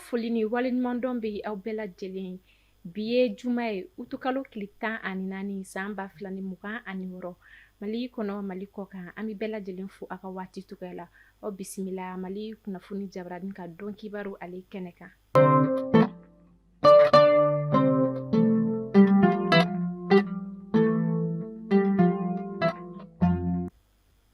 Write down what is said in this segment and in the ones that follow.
foli ni waleɲumandɔn bɛ aw bɛɛ lajɛlen ye. Bi ye juma ye utukalo tile 14 san 2026 Mali kɔnɔ Mali kɔ kan an bɛ bɛɛ lajɛlen fo a ka waati cogoya la. Aw bisimila Mali kunnafoni jabaranin ka dɔn kibaru ale kɛnɛ kan.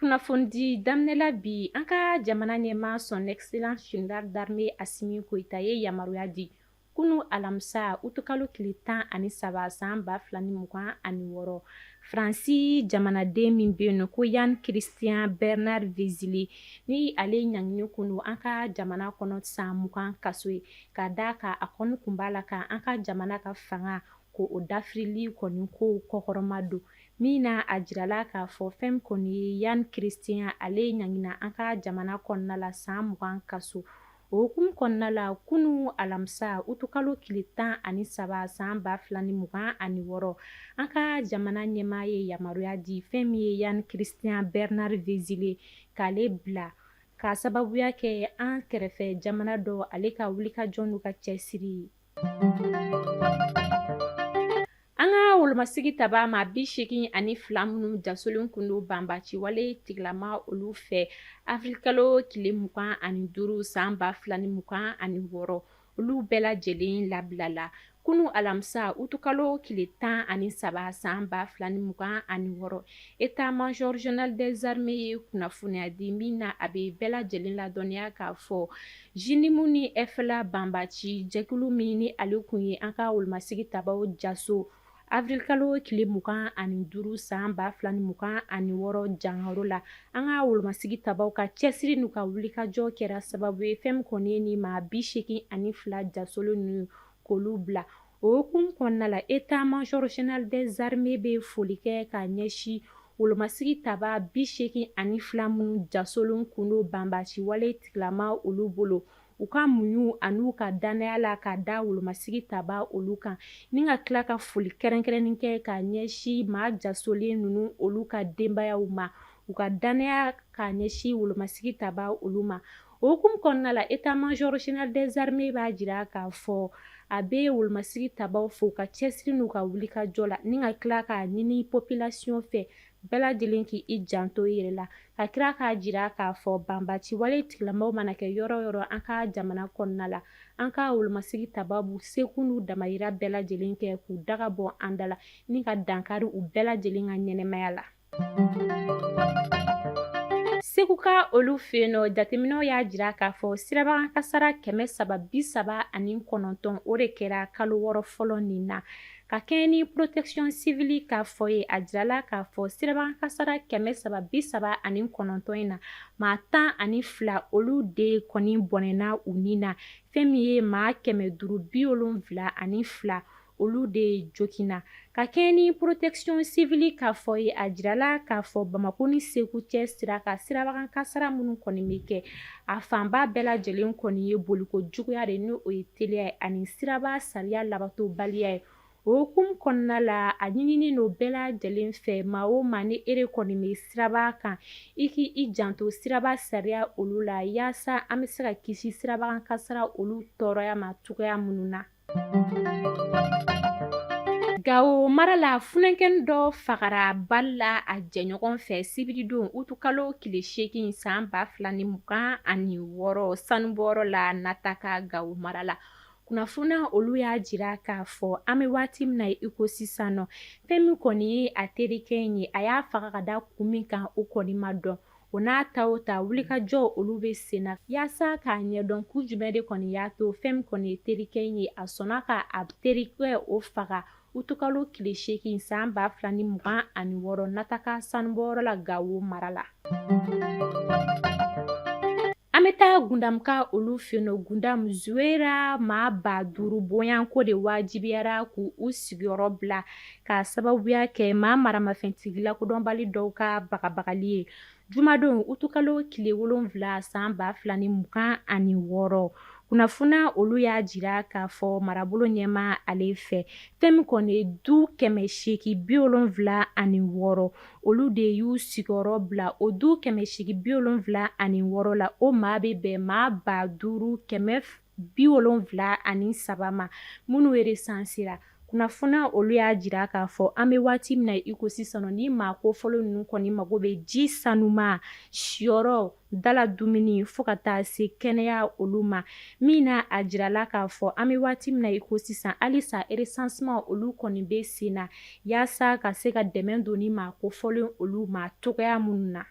Kunnafoni daminɛla bi an ka jamana ɲɛmaa son excellence général d'armée Asimi Goïta ye yamaruya di kunu alamisa utukalo tile 13 san 2026 Faransi jamanaden min bɛ yen nɔ ko Yan Christian Bernard Vezili ni ale ɲangini kunu an ka jamana kɔnɔ san 20 kaso ye ka d'a kan a kɔni kun b'a la ka an ka jamana ka fanga ko o dafirili kɔni ko kɔkɔrɔma don min na a jirala k'a fɔ fɛn kɔni ye Yan Christian ale ɲangina an ka jamana kɔnɔna la san 20 kaso o hukumu kɔnɔna la kunu alamisa utukalo tile 13 san 2026 an ka jamana ɲɛmaa ye yamaruya di fɛn min ye Yan Christian Bernard Vezili k'ale bila ka sababuya kɛ an kɛrɛfɛ jamana dɔ ale ka wulikajɔ n'u ka cɛsiri. An ka wolomasigi taba maa 82 minnu jasolen kun don banbaci wale tigilama olu fɛ afrikalo tile 25 san 2026 olu bɛɛ lajɛlen labilala kunu alamisa utukalo tile 13 san 2026 État major général des armées ye kunnafoniya di min na a bɛ bɛɛ lajɛlen ladɔnniya k'a fɔ JINIMU ni FLA banbaci jɛkulu min ni ale kun ye an ka wolomasigi tabaw jaso avril kalo tile 25 san 2026 jankaro la an ka wolomasigi tabaw ka cɛsiri n'u ka wulikajɔ kɛra sababu ye fɛn min kɔni ye ni maa 82 jasolo ninnu k'olu bila o hukumu kɔnɔna la État major général des armées bɛ foli kɛ ka ɲɛsin wolomasigi taba 82 minnu jasolen kun don banbaci wale tigilama olu bolo u ka muɲu an'u ka danaya la ka da wolomasigi taba olu kan ni ka tila ka foli kɛrɛnkɛrɛnnin kɛ ka ɲɛsin maa jasolen ninnu olu ka denbayaw ma u ka danaya ka ɲɛsin wolomasigi taba olu ma o hukumu kɔnɔna la État major général des armées b'a jira k'a fɔ a bɛ wolomasigi tabaw fo ka cɛsiri n'u ka wulikajɔ la ni ka tila k'a ɲini population fɛ bɛɛ lajɛlen k'i janto i yɛrɛ la ka tila k'a jira k'a fɔ banbaci wale tigilamaw mana kɛ yɔrɔ o yɔrɔ an ka jamana kɔnɔna la an ka wolomasigi tababu seko n'u damayira bɛɛ lajɛlen kɛ k'u daga bɔ an da la ni ka dankari u bɛɛ lajɛlen ka ɲɛnɛmaya la. Segu ka olu fɛ yen nɔ jateminɛw y'a jira k'a fɔ sirabagan kasara 339 o de kɛra kalo wɔɔrɔ fɔlɔ nin na ka kɛɲɛ ni protection civile k'a fɔ ye a jirala k'a fɔ sirabagan kasara 339 in na maa 12 olu de kɔni bɔnɛna u ni na fɛn min ye maa 572 olu de jokina ka kɛɲɛ ni protection civile k'a fɔ ye a jirala k'a fɔ Bamako ni Segu cɛ sira ka sirabagan kasara minnu kɔni bɛ kɛ a fanba bɛɛ lajɛlen kɔni ye boliko juguya de n'o ye teliya ye ani siraba sariya labatobaliya ye o hukumu kɔnɔna la a ɲinini n'o bɛɛ lajɛlen fɛ maa o maa ni ere kɔni bɛ siraba kan i k'i janto siraba sariya olu la yaasa an bɛ se ka kisi sirabagan kasara olu tɔɔrɔya ma cogoya minnu na. Gawo mara la funankɛni dɔ fagara bali la a jɛɲɔgɔn fɛ sibiridon utukalo tile 8 san 2026 sanubɔyɔrɔ la Nataka Gawo mara la kunnafoniya olu y'a jira k'a fɔ an bɛ waati min na i ko sisan nɔ fɛn min kɔni ye a terikɛ in ye a y'a faga ka da kun min kan o kɔni ma dɔn o n'a ta o ta wulikajɔ olu bɛ sen na yaasa k'a ɲɛdɔn kun jumɛn de kɔni y'a to fɛn min kɔni ye terikɛ in ye a sɔnna ka a terikɛ o faga utukalo tile 8 san 2026 Nataka sanubɔyɔrɔ la Gawo mara la. An bɛ taa Gundamka olu fɛ yen nɔ Gundam Zuwera maa 5000 bonyanko de wajibiyara k'u sigiyɔrɔ bila ka sababuya kɛ maa maramafɛntigi lakodɔnbali dɔw ka bagabagali ye jumadon utukalo tile 7 san 2026 kunnafoniya olu y'a jira k'a fɔ marabolo ɲɛmaa ale fɛ fɛn min kɔni ye du 876 olu de y'u sigiyɔrɔ bila o du 876 la o maa bɛ bɛn maa 5000 73 ma minnu resansera. Kunnafoniya olu y'a jira k'a fɔ an bɛ waati min na i ko sisan ni maa kofɔlen ninnu kɔni mago bɛ ji sanuma, siyɔrɔ, dala dumuni fo ka taa se kɛnɛya olu ma min na a jirala k'a fɔ an bɛ waati min na i ko sisan halisa resansement olu kɔni bɛ sen na yaasa ka se ka dɛmɛ don ni maa kofɔlen olu ma cogoya minnu na.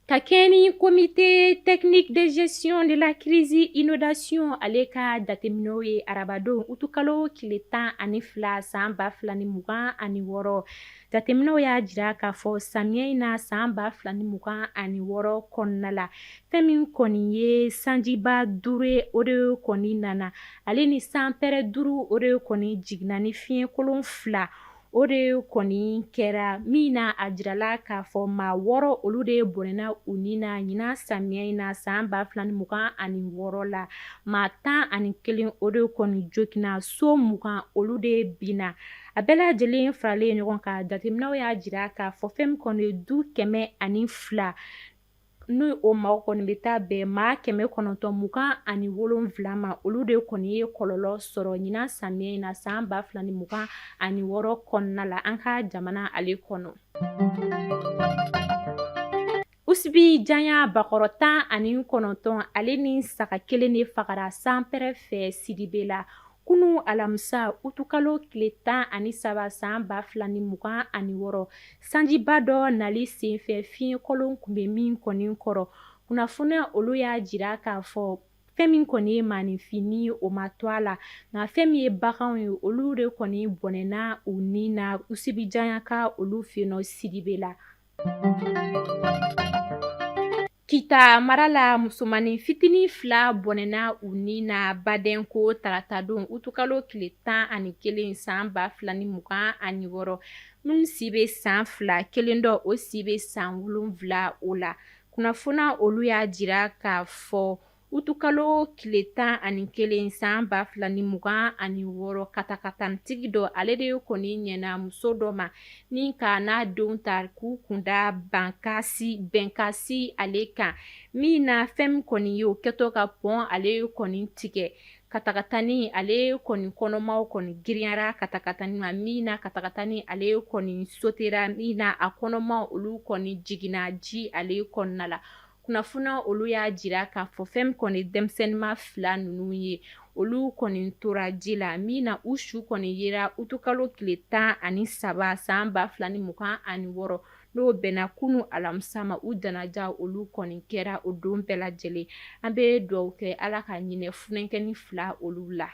Ka kɛɲɛ ni comité technique de gestion de la crise inondation ale ka jateminɛw ye arabadon utukalo tile 12 san 2026 jateminɛw y'a jira k'a fɔ samiyɛ in na san 2026 kɔnɔna la fɛn min kɔni ye sanjiba 5 o de kɔni nana ale ni sanpɛrɛ 5 o de kɔni jiginna ni fiɲɛ kolon 2 o de kɔni kɛra min na a jirala k'a fɔ maa 6 olu de bɔnɛna u ni na ɲinan samiyɛ in na san 2026 la maa 11 o de kɔni jogina so 20 olu de binna a bɛɛ lajɛlen faralen ɲɔgɔn kan jateminɛw y'a jira k'a fɔ fɛn min kɔni du 102 n'o o maa kɔni bɛ taa bɛn maa 927 ma olu de kɔni ye kɔlɔlɔ sɔrɔ ɲinan samiyɛ in na san 2026 kɔnɔna la an ka jamana ale kɔnɔ. Usibi janya bakɔrɔ 19 ale ni saga 1 de fagara sanpɛrɛ fɛ Sidibe la kunu alamisa utukalo tile 13 san 2026 sanjiba dɔ nali senfɛ fiɲɛ kolon tun bɛ min kɔni kɔrɔ kunnafoniya olu y'a jira k'a fɔ fɛn min kɔni ye maanifin o ma to a la nka fɛn min ye baganw ye olu de kɔni bɔnɛna u ni na usibi janya ka olu fɛ yen nɔ Sidibe la. Kita mara la musomanin fitinin 2 bɔnɛna u ni na Badenko tarata don utukalo tile 11 san 2026 minnu si bɛ san 2 kelen dɔ o si bɛ san 7 o la kunnafoniya olu y'a jira k'a fɔ utukalo tile 11 san 2026 katakatanitigi dɔ ale de kɔni ɲɛna muso dɔ ma ni ka n'a denw ta k'u kunda bɛnkasi ale kan min na fɛn min kɔni ye o kɛtɔ ka pɔn ale kɔni tigɛ katakatani ale kɔni kɔnɔmaw kɔni giriyara katakatani ma min na katakatani ale kɔni sotera min na a kɔnɔmaw olu kɔni jiginna ji ale kɔnɔna la kunnafoniya olu y'a jira k'a fɔ fɛn min kɔni denmisɛnninma 2 ninnu ye olu kɔni tora ji la min na u su kɔni yera utukalo tile 13 san 2026 n'o bɛnna kunu alamisa ma u danaja olu kɔni kɛra o don bɛɛ lajɛlen an bɛ dugawu kɛ ala ka ɲinɛ funankɛni 2 olu la.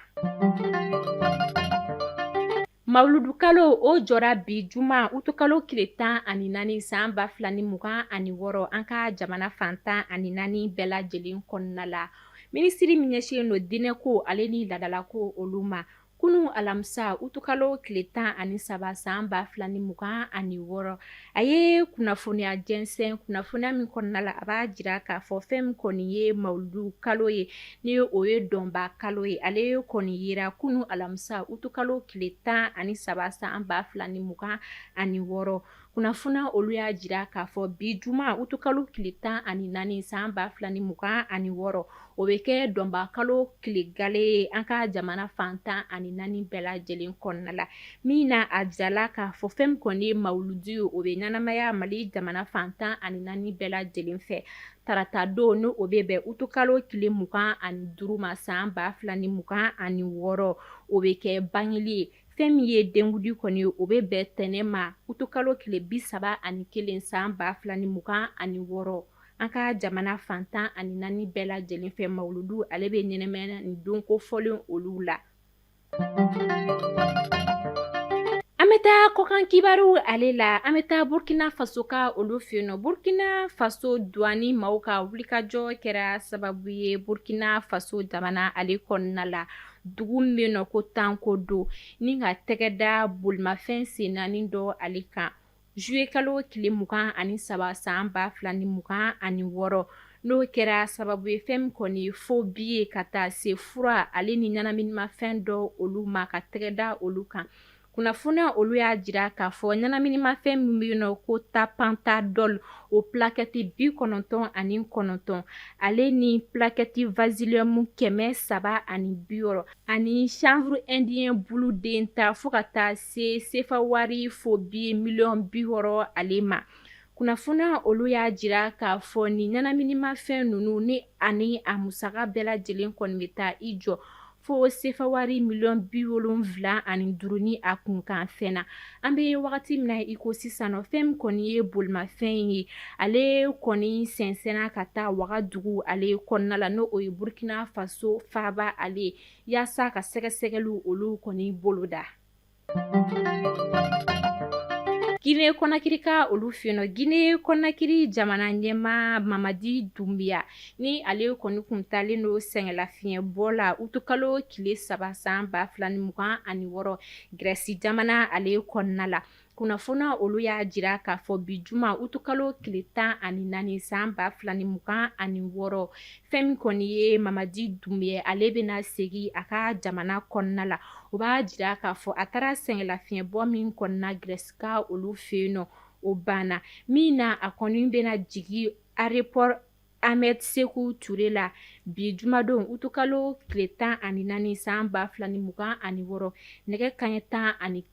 Mawuludukalo o jɔra bi juma utukalo tile 14 san 2026 an ka jamana fan 14 bɛɛ lajɛlen kɔnɔna la minisiri min ɲɛsinnen don diinɛko ale ni ladalako olu ma kunu alamisa utukalo tile 13 san 2026 a ye kunnafoniya jɛnsɛn kunnafoniya min kɔnɔna la a b'a jira k'a fɔ fɛn min kɔni ye mawuludu kalo ye ni o ye dɔnba kalo ye ale kɔni yera kunu alamisa utukalo tile 13 san 2026 kunnafoniya olu y'a jira k'a fɔ bi juma utukalo tile 14 san 2026 o bɛ kɛ dɔnba kalo tile gale ye an ka jamana fan 14 bɛɛ lajɛlen kɔnɔna la min na a jirala k'a fɔ fɛn min kɔni ye mawuludu ye o bɛ ɲɛnamaya Mali jamana fan 14 bɛɛ lajɛlen fɛ tarata don ni o bɛ bɛn utukalo tile 25 ma san 2026 o bɛ kɛ Bangili ye fɛn min ye denkudi kɔni ye o bɛ bɛn tɛnɛ ma utukalo tile 31 san 2026 an ka jamana fan 14 bɛɛ lajɛlen fɛ mawuludu ale bɛ ɲɛnamaya ni don kofɔlen olu la. An bɛ taa kɔkan kibaru ale la an bɛ taa Burkina Faso ka olu fɛ yen nɔ Burkina Faso douane maaw ka wulikajɔ kɛra sababu ye Burkina Faso jamana ale kɔnɔna la dugu min bɛ yen nɔ ko Tanko do ni ka tɛgɛ da bolimafɛn sen 4 dɔ ale kan juillet kalo tile 23 san 2026 n'o kɛra sababu ye fɛn min kɔni fo biye ka taa se fura ale ni ɲɛnaminimafɛn dɔ olu ma ka tɛgɛ da olu kan kunnafoniya olu y'a jira k'a fɔ ɲɛnaminimafɛn min bɛ yen nɔ ko tapentadol o plakɛti 99 ale ni plakɛti vasilium 360 ani chanvre indien bulu den ta fo ka taa se sefa wari fo bi miliyɔn 60 ale ma. Kunnafoniya olu y'a jira k'a fɔ ni ɲɛnaminimafɛn ninnu ni ani a musaka bɛɛ lajɛlen kɔni bɛ taa i jɔ fo sefa wari miliyɔn 75 ni a kunkan fɛn na. An bɛ wagati min na i ko sisan nɔ fɛn min kɔni ye bolimafɛn ye ale kɔni sɛnsɛnna ka taa Wagadugu ale kɔnɔna la n'o ye Burkina Faso faaba ale yaasa ka sɛgɛsɛgɛliw olu kɔni boloda. Guinée Conakry ka olu fɛ yen nɔ Guinée Conakry jamana ɲɛmaa Mamadi Doumbouya ni ale kɔni kun talen don sɛngɛlafiɲɛbɔ la utukalo tile 3 san 2026 Grèce jamana ale kɔnɔna la. Kunnafoniya olu y'a jira k'a fɔ bi juma utukalo tile 14 san 2026 fɛn min kɔni ye Mamadi Doumbouya ale bɛna segin a ka jamana kɔnɔna la. O b'a jira k'a fɔ a taara sɛngɛlafiɲɛbɔ min kɔnɔna Grèce ka olu fɛ yen nɔ o banna min na a kɔni bɛna jigin aéroport Ahmed Sékou Touré la bi jumadon utukalo tile 14 san 2026 nɛgɛ kanɲɛ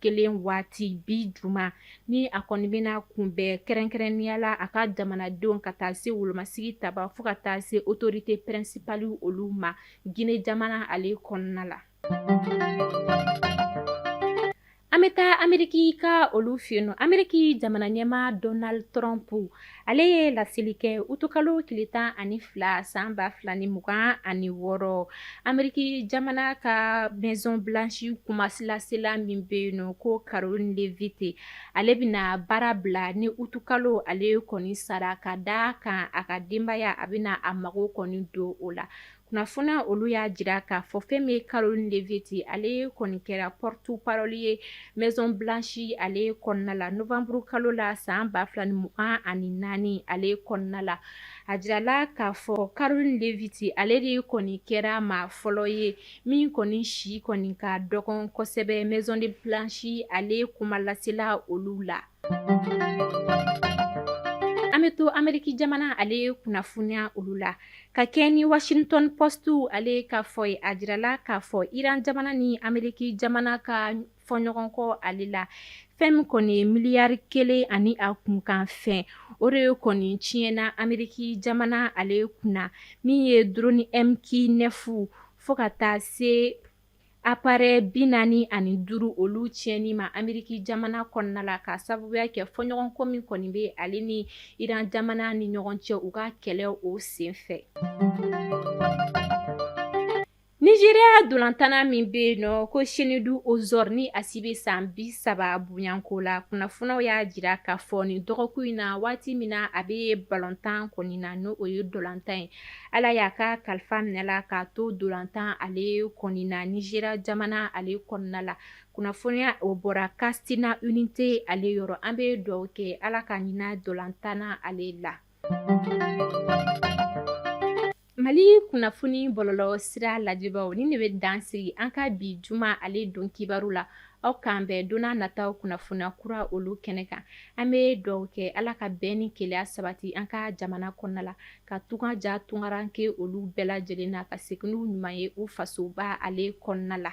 11 waati bi juma ni a kɔni bɛna kunbɛn kɛrɛnkɛrɛnnenya la a ka jamanadenw ka taa se wolomasigi taba fo ka taa se autorité principale olu ma Guinée jamana ale kɔnɔna la. An bɛ taa Ameriki ka olu fɛ yen nɔ Ameriki jamana ɲɛmaa Donald Trump ale ye laseli kɛ utukalo tile 12 san 2026 Ameriki jamana ka Maison Blanche kumalasela min bɛ yen nɔ ko Caroline Levitt ale bɛna baara bila ni utukalo ale kɔni sara ka da kan a ka denbaya a bɛna a mago kɔni don o la. Kunnafoniya olu y'a jira k'a fɔ fɛn min ye Caroline Levitt ale kɔni kɛra porte-parole ye Maison Blanche ale kɔnɔna la novembre kalo la san 2024 ale kɔnɔna la. A jirala k'a fɔ Caroline Levitt ale de kɔni kɛra maa fɔlɔ ye min kɔni si kɔni ka dɔgɔn kosɛbɛ Maison Blanche ale kumalasela olu la. An bɛ to Ameriki jamana ale kunnafoniya olu la ka kɛ ni Washington Post ale ka fɔ ye a jirala k'a fɔ Iran jamana ni Ameriki jamana ka fɔɲɔgɔnkɔ ale la fɛn min kɔni ye miliyari 1 ani a kunkan fɛn o de kɔni tiɲɛna Ameriki jamana ale kunna min ye drone MQ-9 fo ka taa se appareil 45 olu tiɲɛni ma Ameriki jamana kɔnɔna la ka sababuya kɛ fɔɲɔgɔnkɔ min kɔni bɛ ale ni Iran jamana ni ɲɔgɔn cɛ u ka kɛlɛ o sen fɛ. Nigeria dolantanna min bɛ yen nɔ ko Senedu Ozor ni a si bɛ san 30 bonyanko la kunnafoniyaw y'a jira k'a fɔ nin dɔgɔkun in na waati min na a bɛ balontan kɔni na n'o ye dolantan ye Ala y'a ka kalifa minɛ la k'a to dolantan ale kɔni na Nigeria jamana ale kɔnɔna la kunnafoniya o bɔra Castina Unité ale yɔrɔ an bɛ dugawu kɛ Ala ka ɲina dolantanna ale la. Mali kunnafoni bɔlɔlɔ sira lajɛbaaw ni ne bɛ dan sigi an ka bi juma ale don kibaru la aw k'an bɛn don n'a nataw kunnafoniya kura olu kɛnɛ kan an bɛ dugawu kɛ Ala ka bɛn ni kelenya sabati an ka jamana kɔnɔna la ka tunga ja tungaran kɛ olu bɛɛ lajɛlen na ka segin n'u ɲuman ye u fasoba ale kɔnɔna la.